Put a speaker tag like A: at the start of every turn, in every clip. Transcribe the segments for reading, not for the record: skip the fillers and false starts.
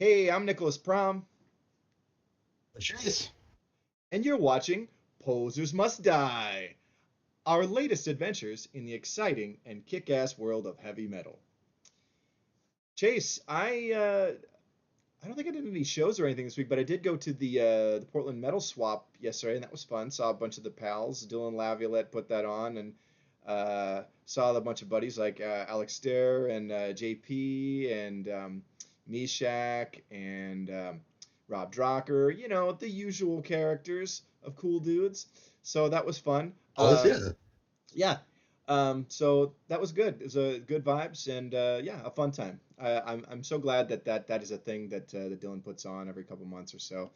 A: Hey, I'm Nicholas Prom,
B: Jeez.
A: and you're watching Posers Must Die, our latest adventures in the exciting and kick-ass world of heavy metal. Chase, I don't think I did any shows or anything this week, but I did go to the Portland Metal Swap yesterday, and that was fun. Saw a bunch of the pals. Dylan Laviolette put that on, and saw a bunch of buddies like Alex Stair and JP and Meshach and Rob Drocker. You know, the usual characters of cool dudes. So that was fun.
B: Oh, yeah.
A: Yeah. So that was good. It was a good vibes and yeah, a fun time. I'm so glad that is a thing that Dylan puts on every couple months or so.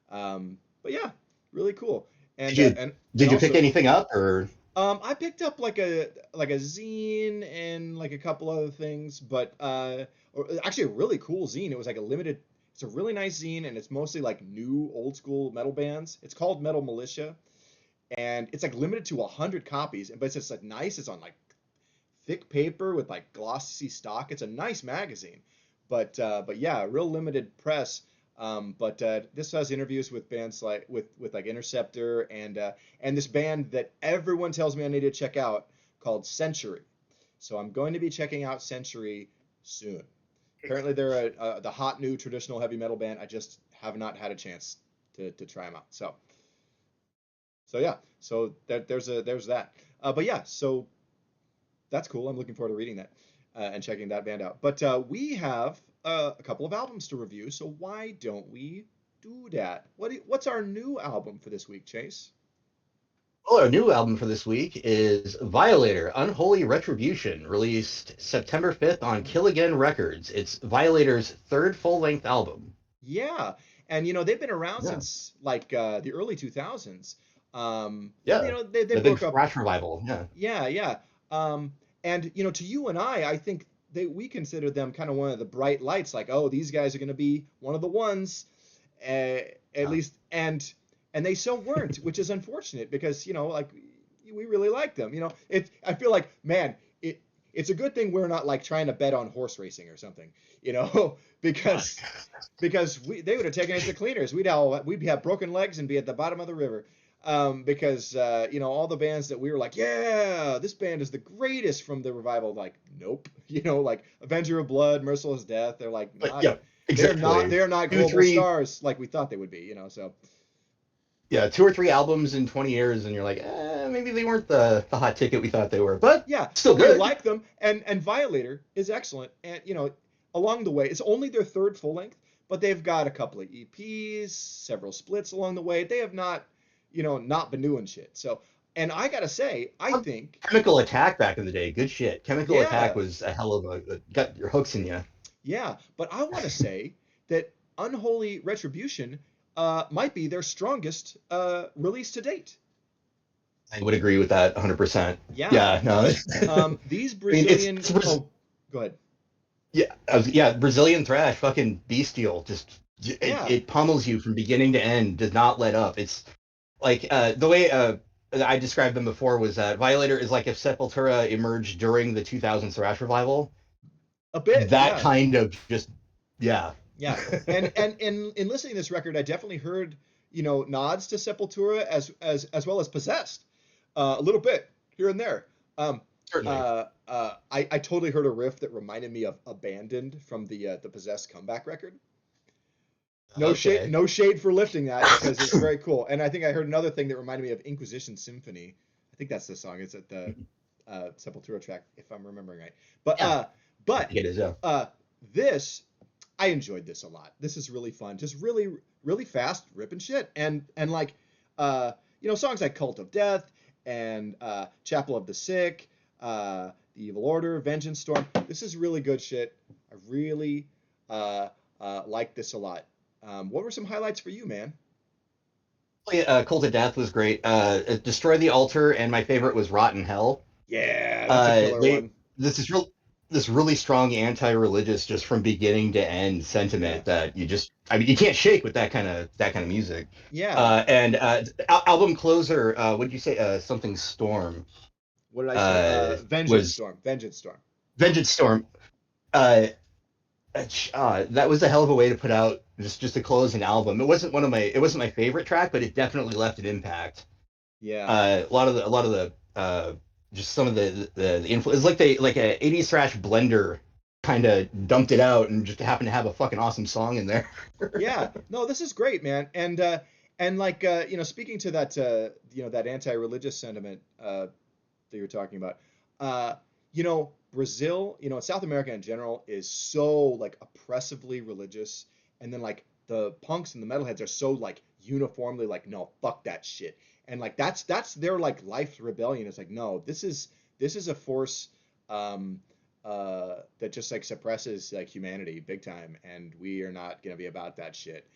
A: But yeah, really cool.
B: Did
A: And
B: you did you pick
A: also
B: anything up or
A: I picked up like a zine and like a couple other things, but or actually a really cool zine. It was like a limited. It's a really nice zine, and it's mostly like new old school metal bands. It's called Metal Militia, and it's like limited to 100 copies, but it's just like nice. It's on like thick paper with like glossy stock. It's a nice magazine, but yeah, real limited press. But this has interviews with bands like with like Interceptor and this band that everyone tells me I need to check out called Century. So I'm going to be checking out Century soon. Apparently they're the hot new traditional heavy metal band. I just have not had a chance to try them out. So yeah, so there's that. But yeah, so that's cool. I'm looking forward to reading that and checking that band out. But we have a couple of albums to review, so why don't we do that? What's our new album for this week, Chase?
B: well, our new album for this week is Violator, Unholy Retribution, released September 5th on Kill Again Records. It's Violator's third full-length album.
A: Yeah, and you know they've been around
B: Yeah.
A: since like the early 2000s. And you
B: Yeah.
A: know they
B: The big
A: broke up.
B: thrash revival. Yeah.
A: Yeah, yeah. And you know, to you and I think we consider them kind of one of the bright lights. Like, oh, these guys are going to be one of the ones, uh, at
B: Yeah.
A: least. And they so weren't, which is unfortunate because you know, like we really like them. You know, I feel like man, it's a good thing we're not like trying to bet on horse racing or something. You know, because they would have taken us to cleaners. We'd have broken legs and be at the bottom of the river. Because you know all the bands that we were like, yeah, this band is the greatest from the revival. Like, nope, you know, like Avenger of Blood, Merciless Death. They're like
B: But
A: not.
B: yeah, exactly.
A: They're not
B: Two,
A: global
B: three,
A: stars like we thought they would be. You know, so
B: yeah, 2 or 3 albums in 20 years, and you're like, maybe they weren't the hot ticket we thought they were, but
A: yeah,
B: still
A: but we
B: good.
A: like them. And Violator is excellent. And you know, along the way, it's only their third full length, but they've got a couple of EPs, several splits along the way. They have not, you know, not been doing shit. So, and I gotta say, I think,
B: Chemical Attack back in the day, good shit. Chemical Attack
A: yeah,
B: was a hell of a got your hooks in you.
A: yeah, but I want to say that Unholy Retribution might be their strongest release to date.
B: I would agree with that 100%.
A: Yeah,
B: Yeah, no. I
A: these
B: mean,
A: Brazilian. Oh, go ahead.
B: yeah, yeah, Brazilian thrash, fucking bestial. Just
A: Yeah,
B: it pummels you from beginning to end. Does not let up. It's like the way I described them before was that Violator is like if Sepultura emerged during the 2000s thrash revival.
A: a bit.
B: That
A: Yeah,
B: kind of just yeah.
A: yeah. And in listening to this record, I definitely heard you know nods to Sepultura as well as Possessed, a little bit here and there. Um,
B: Certainly.
A: I totally heard a riff that reminded me of Abandoned from the Possessed comeback record.
B: Okay.
A: No shade for lifting that because it's very cool. And I think I heard another thing that reminded me of Inquisition Symphony. I think that's the song. It's at the Sepultura track, if I'm remembering right. But
B: Yeah,
A: uh,
B: I
A: but
B: think it is. Yeah.
A: uh, this I enjoyed this a lot. This is really fun. Just really fast ripping shit and like you know songs like Cult of Death and Chapel of the Sick, the Evil Order, Vengeance Storm. This is really good shit. I really like this a lot. What were some highlights for you, man?
B: Cult of Death was great. Destroy the Altar, and my favorite was Rotten Hell.
A: Yeah, that's a killer
B: They
A: one.
B: this is real this really strong anti-religious just from beginning to end
A: Yeah,
B: sentiment that I mean you can't shake with that kind of music.
A: yeah.
B: And album closer, what did you say? Something Storm
A: What did I say? Vengeance
B: was
A: Storm. Vengeance Storm.
B: Vengeance Storm. Uh, that was a hell of a way to put out just to close an album. It wasn't my favorite track, but it definitely left an impact.
A: Yeah.
B: A lot of the just some of the influence. It's like they like a 80s thrash blender kind of dumped it out and just happened to have a fucking awesome song in there.
A: Yeah, no, this is great, man. And like speaking to that that anti-religious sentiment that you're talking about, uh, Brazil, South America in general is so like oppressively religious, and then like the punks and the metalheads are so like uniformly like, no, fuck that shit, and like that's their like life rebellion. It's like, no, this is a force. Um, that just like suppresses like humanity big time, and we are not gonna be about that shit.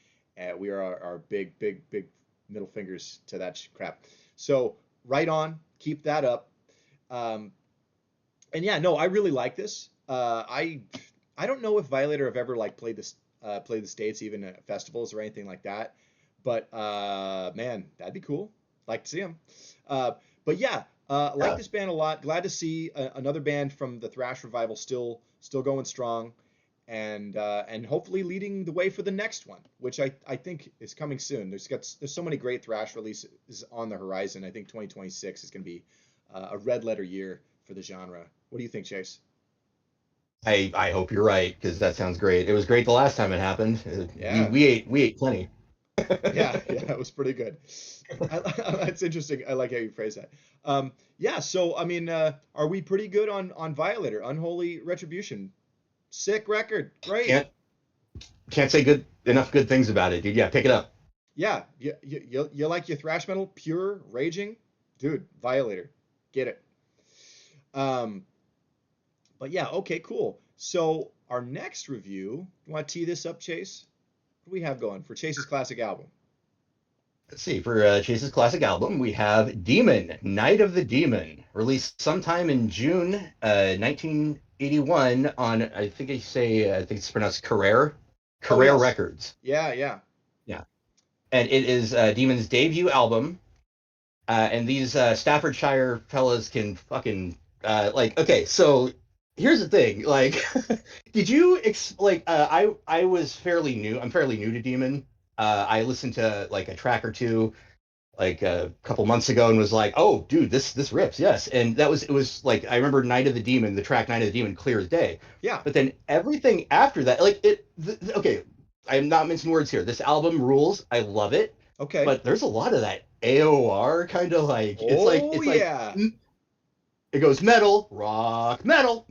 A: We are our big, big, big middle fingers to that crap. So right on, keep that up. Um, and yeah, no, I really like this. I don't know if Violator have ever like played the states even at festivals or anything like that, but man, that'd be cool. Like to see them. Uh, but yeah, like
B: Yeah.
A: this band a lot. Glad to see another band from the thrash revival still going strong, and hopefully leading the way for the next one, which I think is coming soon. There's so many great thrash releases on the horizon. I think 2026 is going to be a red letter year for the genre. What do you think, Chase?
B: I hope you're right because that sounds great. It was great the last time it happened.
A: Yeah,
B: We ate plenty.
A: yeah, yeah. It was pretty good. That's interesting. I like how you phrase that. Yeah. So I mean, are we pretty good on Violator? Unholy Retribution. Sick record. Great.
B: can't can't say good things about it, dude. Yeah, pick it up.
A: Yeah. You like your thrash metal, pure raging, dude. Violator. Get it. Um, but yeah. Okay. Cool. So our next review. You want to tee this up, Chase? What do we have going for Chase's classic album?
B: Let's see. For Chase's classic album, we have Demon, Night of the Demon, released sometime in June 1981 on, I think it's pronounced
A: Oh
B: Carrere
A: yes.
B: Records.
A: Yeah. Yeah.
B: Yeah. And it is Demon's debut album. And these Staffordshire fellas can fucking, okay, so here's the thing. Like, did you, I was fairly new. I'm fairly new to Demon. I listened to like a track or two like a couple months ago and was like, "Oh, dude, this rips, yes." And it was like I remember Night of the Demon, the track Night of the Demon, clear as day.
A: Yeah.
B: But then everything after that, okay, I am not mincing words here. This album rules. I love it,
A: Okay.
B: but there's a lot of that AOR kind of like
A: Oh
B: it's like
A: yeah.
B: it goes metal, rock, metal,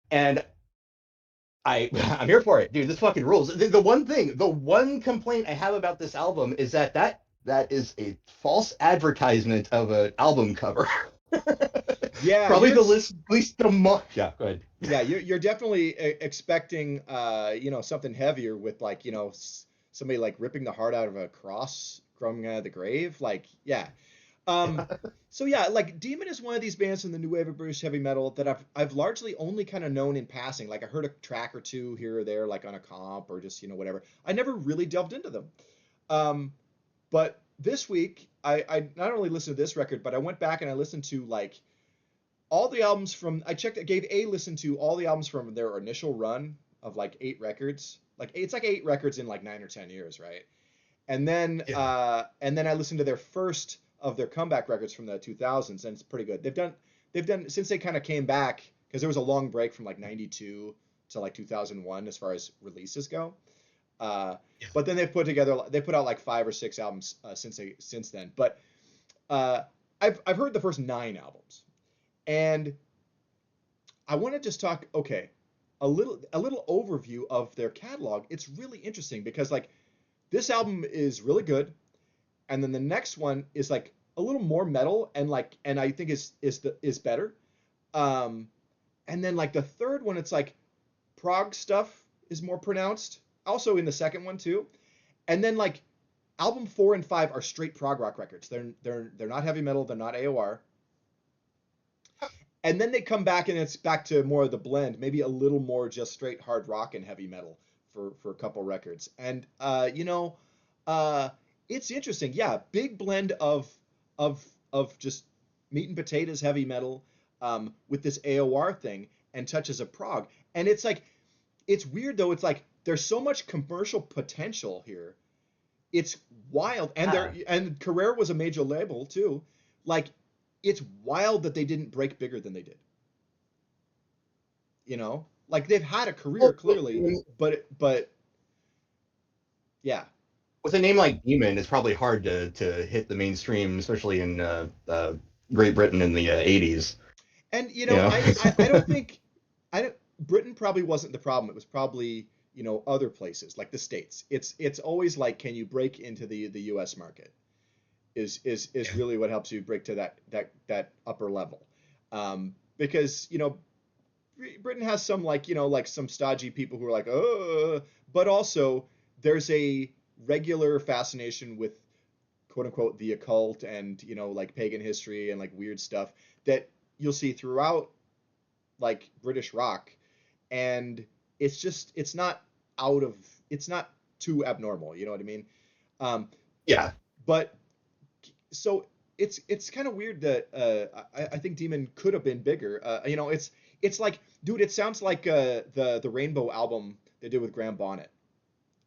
B: and I'm here for it, dude. This fucking rules. The one complaint I have about this album is that is a false advertisement of an album cover.
A: Yeah,
B: Probably
A: you're
B: the least the mo. Yeah, go ahead.
A: yeah, you're definitely expecting something heavier with like, somebody like ripping the heart out of a cross from the grave. Like, yeah. Um so yeah, like Demon is one of these bands from the new wave of British heavy metal that I've largely only kind of known in passing. Like I heard a track or two here or there, like on a comp or just, whatever. I never really delved into them. Um but this week I not only listened to this record, but I went back and I listened to like all the albums from I gave a listen to all the albums from their initial run of like 8 records. Like it's like 8 records in like 9 or 10 years, right?
B: Yeah.
A: And then I listened to their first of their comeback records from the 2000s, and it's pretty good. They've done since they kind of came back because there was a long break from like 92 to like 2001 as far as releases go. Uh,
B: Yeah.
A: but then they put out like 5 or 6 albums since then. But uh, I've heard the first 9 albums, and I want to just talk, okay, a little overview of their catalog. It's really interesting because like this album is really good, and then the next one is like a little more metal and I think is better. Um, and then like the third one, it's like prog stuff is more pronounced. Also in the second one too. And then like album 4 and 5 are straight prog rock records. They're not heavy metal. They're not AOR. And then they come back and it's back to more of the blend, maybe a little more just straight hard rock and heavy metal for a couple records. And uh, it's interesting. Yeah, big blend of of just meat and potatoes heavy metal with this AOR thing and touches of prog. And it's like it's weird though. It's like there's so much commercial potential here. It's wild, and
B: Yeah.
A: Carrera was a major label too. Like, it's wild that they didn't break bigger than they did. Like they've had a career
B: Well,
A: clearly, but yeah,
B: with a name like Demon, it's probably hard to hit the mainstream, especially in Great Britain in the 80s.
A: and
B: You know.
A: I don't think I don't Britain probably wasn't the problem. It was probably other places like the States. It's always like, can you break into the U.S. market? Is really what helps you break to that upper level, because Britain has some like some stodgy people who are like, oh, but also there's a regular fascination with quote unquote the occult and like pagan history and like weird stuff that you'll see throughout like British rock, and it's not out of it's not too abnormal, you know what I mean? Um,
B: Yeah.
A: but so it's kind of weird that I think Demon could have been bigger. It's like, dude, it sounds like the Rainbow album they did with Graham Bonnet,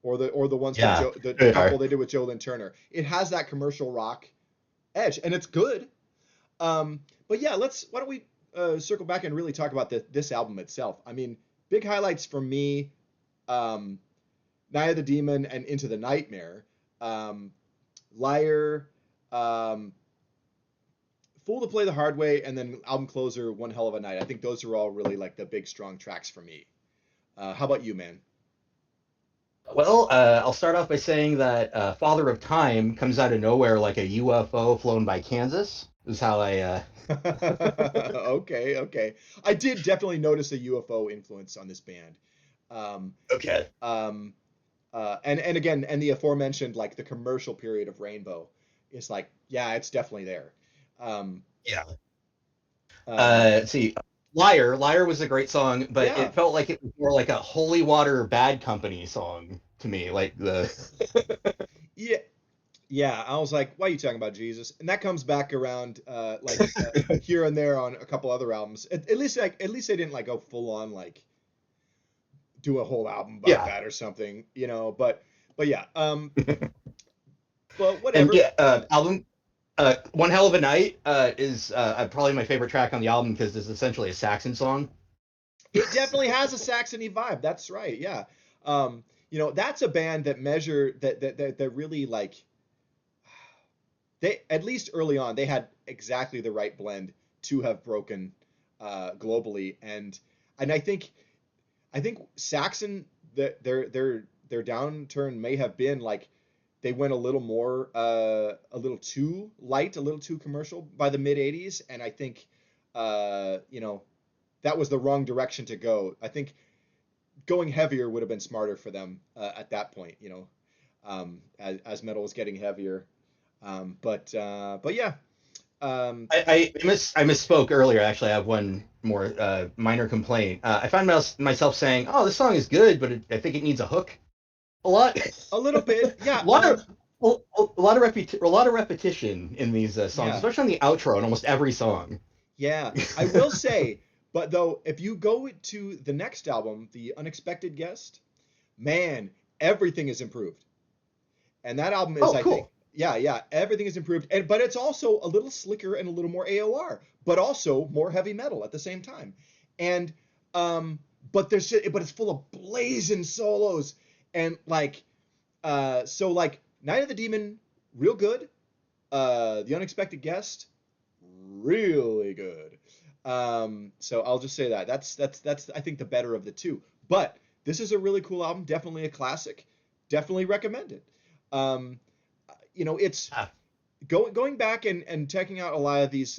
A: or the ones from
B: Yeah.
A: Joe, the
B: They are.
A: couple they did with Joe Lynn Turner. It has that commercial rock edge, and it's good. But yeah, why don't we circle back and really talk about this album itself? I mean, big highlights for me, um, Night of the Demon and Into the Nightmare, um, Liar, um, Fool to Play the Hard Way, and then album closer, One Hell of a Night. I think those are all really like the big strong tracks for me. How about you, man?
B: Well, I'll start off by saying that Father of Time comes out of nowhere like a UFO flown by Kansas. Is how I.
A: Okay, okay. I did definitely notice a UFO influence on this band. Um,
B: Okay.
A: um, and again, and the aforementioned like the commercial period of Rainbow is like, yeah, it's definitely there. Um,
B: Yeah.
A: um,
B: Let's see. Liar was a great song, but
A: yeah,
B: it felt like it was more like a Holy Water Bad Company song to me. Like the.
A: yeah, yeah. I was like, why are you talking about Jesus? And that comes back around, here and there on a couple other albums. At least at least they didn't like go full on like do a whole album about
B: Yeah.
A: that or something, but yeah, but
B: And
A: whatever.
B: yeah, album One Hell of a Night is probably my favorite track on the album because it's essentially a Saxon song.
A: It definitely has a Saxony vibe. That's right. Yeah. That's a band that that really like they, at least early on, they had exactly the right blend to have broken globally, and I think Saxon, their downturn may have been like they went a little more a little too light, a little too commercial by the mid 80s, and I think uh you know that was the wrong direction to go. I think going heavier would have been smarter for them at that point, as metal was getting heavier. But yeah. Um,
B: I misspoke earlier. Actually, I have one more minor complaint. I found myself saying, "Oh, this song is good, but I think it needs a hook a lot."
A: a little bit,
B: a
A: yeah.
B: lot of a lot of repetition in these songs,
A: Yeah,
B: especially on the outro in almost every song.
A: yeah. I will say, but though, if you go to the next album, The Unexpected Guest, man, everything is improved. And that album is,
B: Oh,
A: I think,
B: cool.
A: yeah, yeah, everything is improved. But it's also a little slicker and a little more AOR, but also more heavy metal at the same time. And um, but it's full of blazing solos and like so like Night of the Demon, real good. The Unexpected Guest, really good. So I'll just say that that's I think the better of the two. But this is a really cool album, definitely a classic, definitely recommend it. Um, it's
B: Ah,
A: going back and checking out a lot of these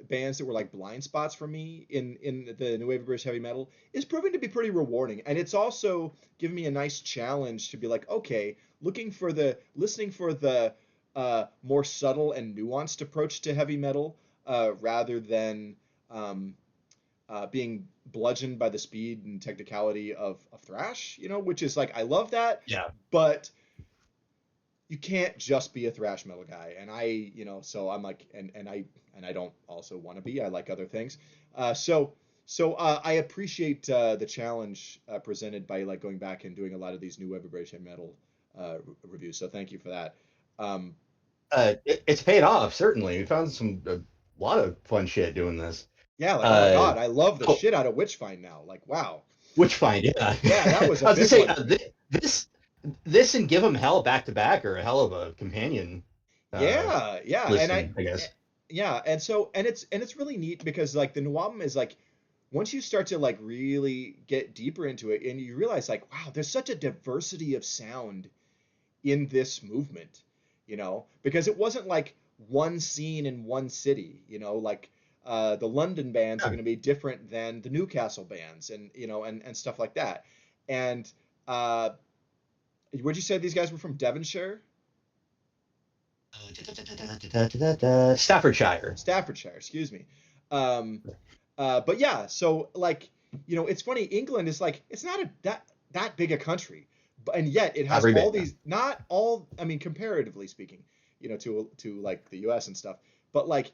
A: bands that were like blind spots for me in the new wave of British heavy metal is proving to be pretty rewarding, and it's also given me a nice challenge to be like, okay, listening for the more subtle and nuanced approach to heavy metal rather than um, being bludgeoned by the speed and technicality of thrash, which is like I love that,
B: yeah.
A: but you can't just be a thrash metal guy, and so I'm like, and I don't also want to be. I like other things. So So I appreciate the challenge presented by like going back and doing a lot of these new Web of British Heavy Metal reviews. So thank you for that. Um,
B: It's paid off, certainly. We found a lot of fun shit doing this.
A: yeah, like oh my
B: Uh,
A: God, I love the
B: oh,
A: shit out of Witchfind now. Like wow,
B: which find, yeah.
A: yeah, that was a
B: I was gonna
A: big
B: say
A: one for me.
B: this and Give 'em Hell back to back are a hell of a companion uh,
A: Yeah, yeah,
B: listen, I
A: eh,
B: guess.
A: yeah, and so and it's really neat because like the new album is like once you start to like really get deeper into it and you realize like wow, there's such a diversity of sound in this movement, because it wasn't like one scene in one city, like the London bands are
B: Yeah.
A: going to be different than the Newcastle bands and and stuff like that. And uh, would you say these guys were from Devonshire?
B: Staffordshire.
A: Staffordshire, excuse me. Um, but yeah, so like, it's funny. England is like it's not that big a country, but and yet it
B: Not
A: has
B: very
A: all
B: big, no.
A: these. Not all. I mean, comparatively speaking, to like the U.S. and stuff. But like,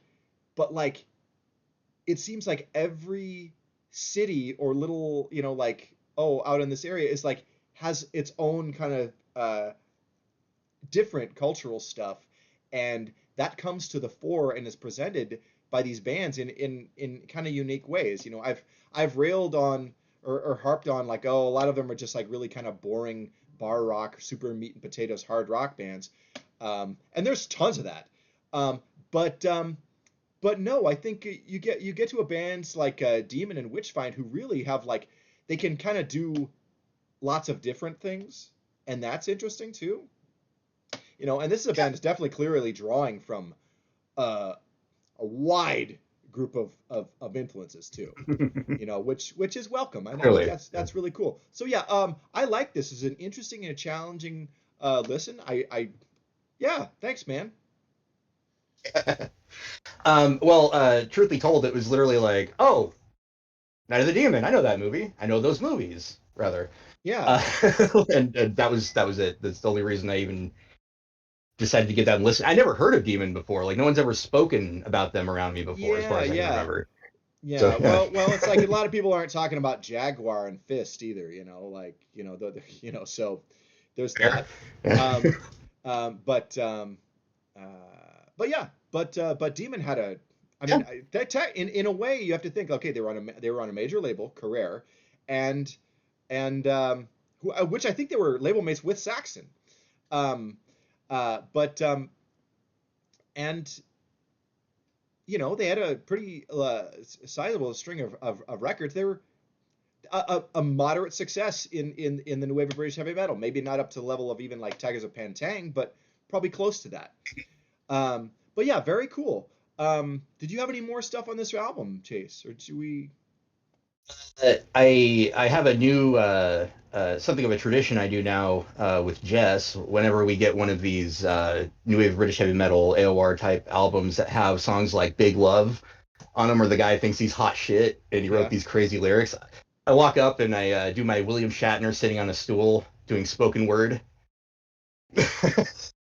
A: it seems like every city or little, like out in this area is like has its own kind of different cultural stuff, and that comes to the fore and is presented by these bands in kind of unique ways. I've railed on or harped on like a lot of them are just like really kind of boring bar rock, super meat and potatoes hard rock bands, and there's tons of that. Um, but no, I think you get to a bands like Demon and Witchfind who really have like they can kind of do lots of different things, and that's interesting too. And this is a band that's definitely clearly drawing from uh, a wide group of influences too. Which is welcome, and I think
B: Clearly.
A: that's really cool. So yeah, I like this. It's an interesting and a challenging listen. Yeah, thanks, man.
B: Well, truth be told, it was literally like, oh, Night of the Demon. I know that movie. I know those movies, rather.
A: Yeah,
B: Uh, and that was it. That's the only reason I even decided to get that and listen. I never heard of Demon before. Like no one's ever spoken about them around me before, as far
A: yeah,
B: as I can
A: yeah,
B: remember. So
A: yeah.
B: yeah,
A: Well, it's like a lot of people aren't talking about Jaguar and Fist either. Like so there's
B: fair.
A: that.
B: Yeah.
A: Um, but uh, but yeah, but Demon had a. I
B: Yeah.
A: mean, in a way, you have to think. Okay, they were on a major label, Career, and which I think they were label mates with Saxon. Um, but and they had a pretty sizable string of records. They were a moderate success in the new wave of British heavy metal. Maybe not up to the level of even like Tigers of Pantang, but probably close to that. But yeah, very cool. Did you have any more stuff on this album, Chase, or do we?
B: I have a new something of a tradition I do now with Jess. Whenever we get one of these new wave British heavy metal AOR type albums that have songs like Big Love on them, where the guy thinks he's hot shit and he wrote
A: Yeah,
B: these crazy lyrics, I walk up and I do my William Shatner sitting on a stool doing spoken word.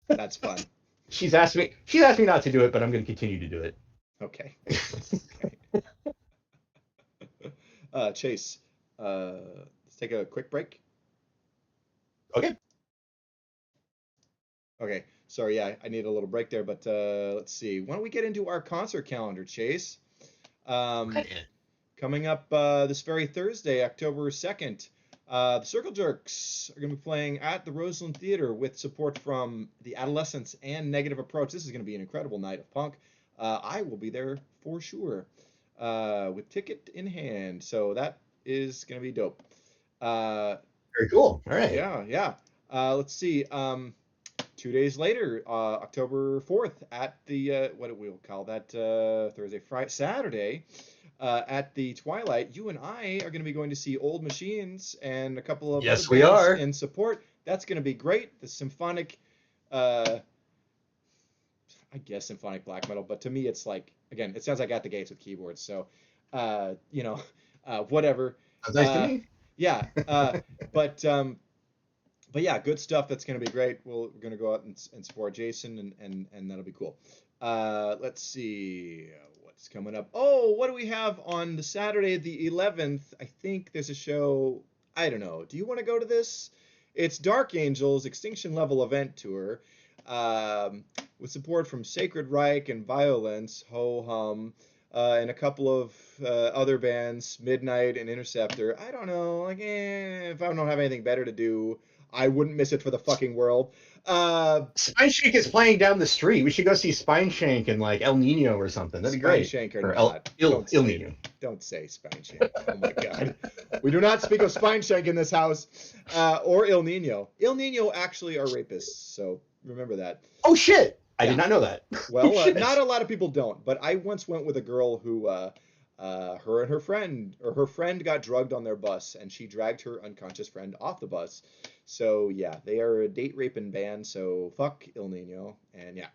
A: that's fun.
B: She's asked me not to do it, but I'm going to continue to do it.
A: Okay, okay. Chase, let's take a quick break.
B: Okay.
A: Okay, sorry, yeah, I need a little break there, but let's see. Why don't we get into our concert calendar, Chase? Um,
B: Okay.
A: Coming up this very Thursday, October 2nd, the Circle Jerks are going to be playing at the Roseland Theater with support from the Adolescents and Negative Approach. This is going to be an incredible night of punk. I will be there for sure with ticket in hand, so that is going to be dope. Uh,
B: Very cool. All right.
A: yeah, yeah. Let's see. 2 days later, October 4th, at the what do we call that? Thursday, Friday, Saturday, at the Twilight, you and I are going to be going to see Old Machines and a couple of other
B: Yes, we
A: bands
B: are.
A: in support. That's going to be great. The symphonic, uh, I guess symphonic black metal, but to me it's like again, it sounds like At the Gates with keyboards. So, uh, you know, whatever.
B: Sounds nice to
A: Uh,
B: me.
A: yeah, but um, but yeah, good stuff. That's going to be great. We're going to go out and support Jason, and that'll be cool. Let's see. What What's coming up? Oh, what do we have on the Saturday the 11th? I think there's a show. I don't know. Do you want to go to this? It's Dark Angels Extinction Level Event Tour, um, with support from Sacred Reich and Violence, Ho Hum, and a couple of other bands, Midnight and Interceptor. I don't know. Like, if I don't have anything better to do, I wouldn't miss it for the fucking world. Uh,
B: Spineshank is playing down the street. We should go see Spineshank and like El Nino or something. That'd be
A: Spine
B: great.
A: Shank or
B: Or
A: not. Don't
B: Il
A: say
B: Nino.
A: don't say Spine Shank. Oh my god. We do not speak of Spine Shank in this house. Or Il Nino. Il Nino actually are rapists, so remember that.
B: Oh shit! I did
A: Yeah.
B: not know that. Oh
A: Well,
B: shit!
A: not a lot of people don't, but I once went with a girl who her and her friend got drugged on their bus, and she dragged her unconscious friend off the bus. So yeah, they are a date raping band. So fuck Il Nino, and yeah.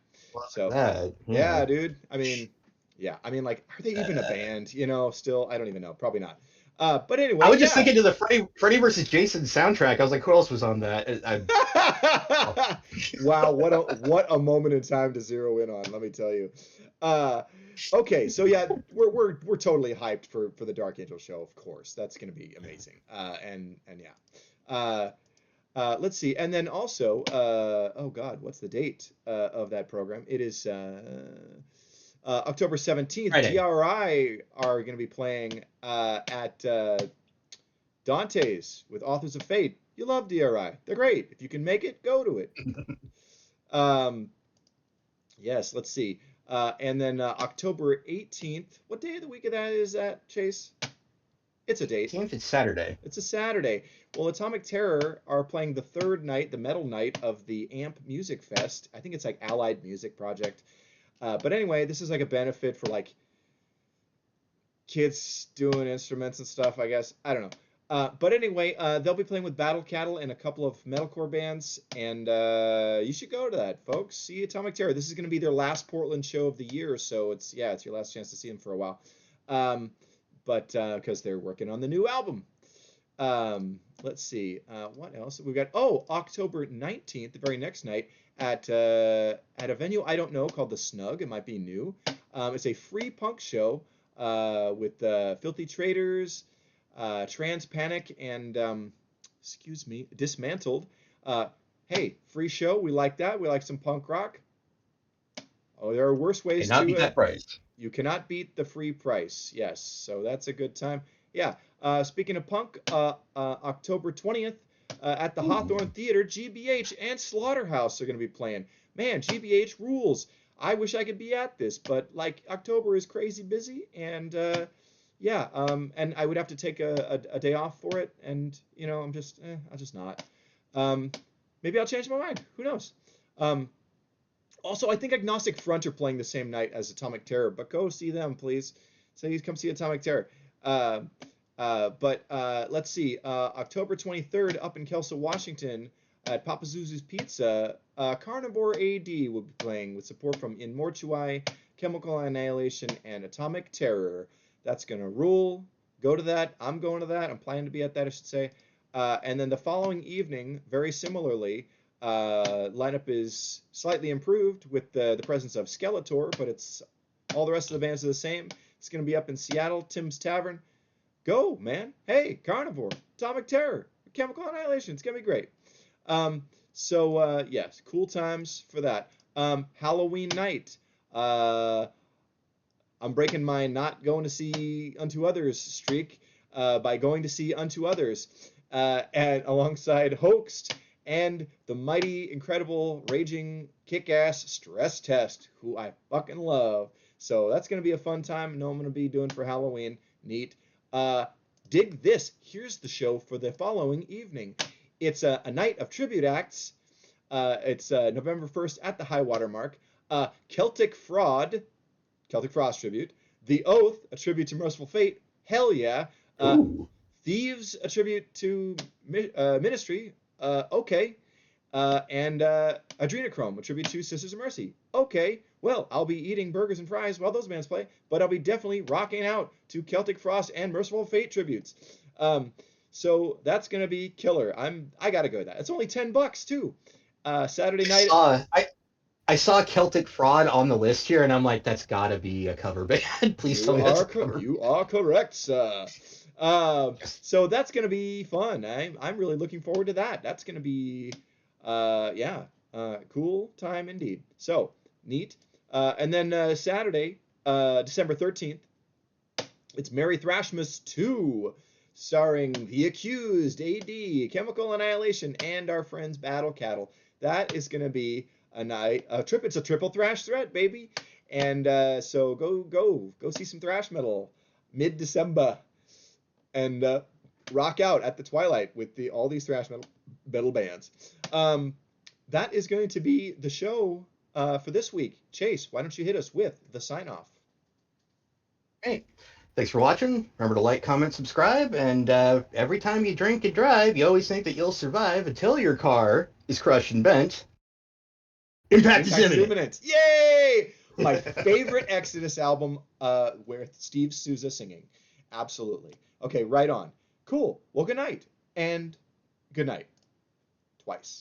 A: So
B: That
A: yeah,
B: yeah.
A: dude. I mean, yeah. I mean, like, are they even a band? You know, still, I don't even know. Probably not. But
B: I
A: anyway,
B: was just
A: yeah.
B: thinking to the Freddy versus Jason soundtrack. I was like, who else was on that? Oh.
A: Wow, what a moment in time to zero in on. Let me tell you. Uh, okay, so yeah, we're totally hyped for the Dark Angel show. Of course, that's going to be amazing. And yeah. Let's see, and then also, oh God, what's the date of that program? It is October 17th.
B: Friday.
A: DRI are going to be playing at Dante's with Authors of Fate. You love DRI. They're great. If you can make it, go to it. Um, yes, let's see. And then October 18th. What day of the week of that is that, Chase? It's a date.
B: It's Saturday.
A: It's a Saturday. Well, Atomic Terror are playing the third night, the metal night of the AMP Music Fest. I think it's like Allied Music Project. But anyway, this is like a benefit for like kids doing instruments and stuff, I guess. I don't know. But anyway, they'll be playing with Battle Cattle and a couple of metalcore bands, and you should go to that, folks. See Atomic Terror. This is going to be their last Portland show of the year, so it's your last chance to see them for a while. But because they're working on the new album. Let's see. What else? We've got October 19th, the very next night, at a venue I don't know called The Snug. It might be new. It's a free punk show with Filthy Traders, Trans Panic, and excuse me, Dismantled. Hey, free show. We like that. We like some punk rock. Oh, there are worse ways
B: Cannot
A: to
B: beat that price.
A: You cannot beat the free price. Yes, so that's a good time. Yeah. Speaking of punk, October 20th at the
B: Ooh.
A: Hawthorne Theater, GBH and Slaughterhouse are going to be playing. Man, GBH rules. I wish I could be at this, but like October is crazy busy, and yeah, and I would have to take a day off for it, and I'll just not. Um, Maybe I'll change my mind. Who knows? Um, Also, I think Agnostic Front are playing the same night as Atomic Terror, but go see them, please. So come see Atomic Terror. But let's see. October 23rd, up in Kelso, Washington, at Papa Zuzu's Pizza, Carnivore AD will be playing with support from In Mortui, Chemical Annihilation, and Atomic Terror. That's going to rule. Go to that. I'm going to that. I'm planning to be at that, I should say. And then the following evening, very similarly, lineup is slightly improved with the presence of Skeletor, but it's all the rest of the bands are the same. It's going to be up in Seattle, Tim's Tavern. Go, man. Hey, Carnivore, Atomic Terror, Chemical Annihilation. It's going to be great. Yes, cool times for that. Halloween night. I'm breaking my not going to see Unto Others streak by going to see Unto Others and alongside Hoaxed and the mighty, incredible, raging, kick-ass Stress Test, who I fucking love. So that's going to be a fun time. I know I'm going to be doing for Halloween. Neat. Dig this. Here's the show for the following evening. It's a night of tribute acts. It's November 1st at the high water mark. Celtic Frost tribute. The Oath, a tribute to Merciful Fate. Hell yeah.
B: Ooh.
A: Thieves, a tribute to Ministry. Okay. And Adrenochrome, a tribute to Sisters of Mercy. Okay. Well, I'll be eating burgers and fries while those bands play, but I'll be definitely rocking out to Celtic Frost and Merciful Fate tributes. So that's gonna be killer. I gotta go to that. It's only $10 too. Saturday night.
B: I I saw Celtic Fraud on the list here, and I'm like, that's gotta be a cover band. Please tell me that's a cover.
A: You are correct, sir.
B: Yes.
A: So that's gonna be fun. I'm really looking forward to that. That's gonna be, yeah, cool time indeed. So neat. And then Saturday, December 13th, it's Merry Thrashmas 2, starring The Accused, AD, Chemical Annihilation, and our friends Battle Cattle. That is gonna be a night, a trip. It's a triple thrash threat, baby. And so go see some thrash metal mid-December and rock out at the Twilight with all these thrash metal bands. That is going to be the show for this week. Chase, why don't you hit us with the sign off?
B: Hey, thanks for watching. Remember to like, comment, subscribe, and every time you drink and drive, you always think that you'll survive until your car is crushed and bent. Impact is imminent.
A: Yay! My favorite Exodus album, with Steve Souza singing. Absolutely. Okay, right on. Cool. Well, good night. And good night. Twice.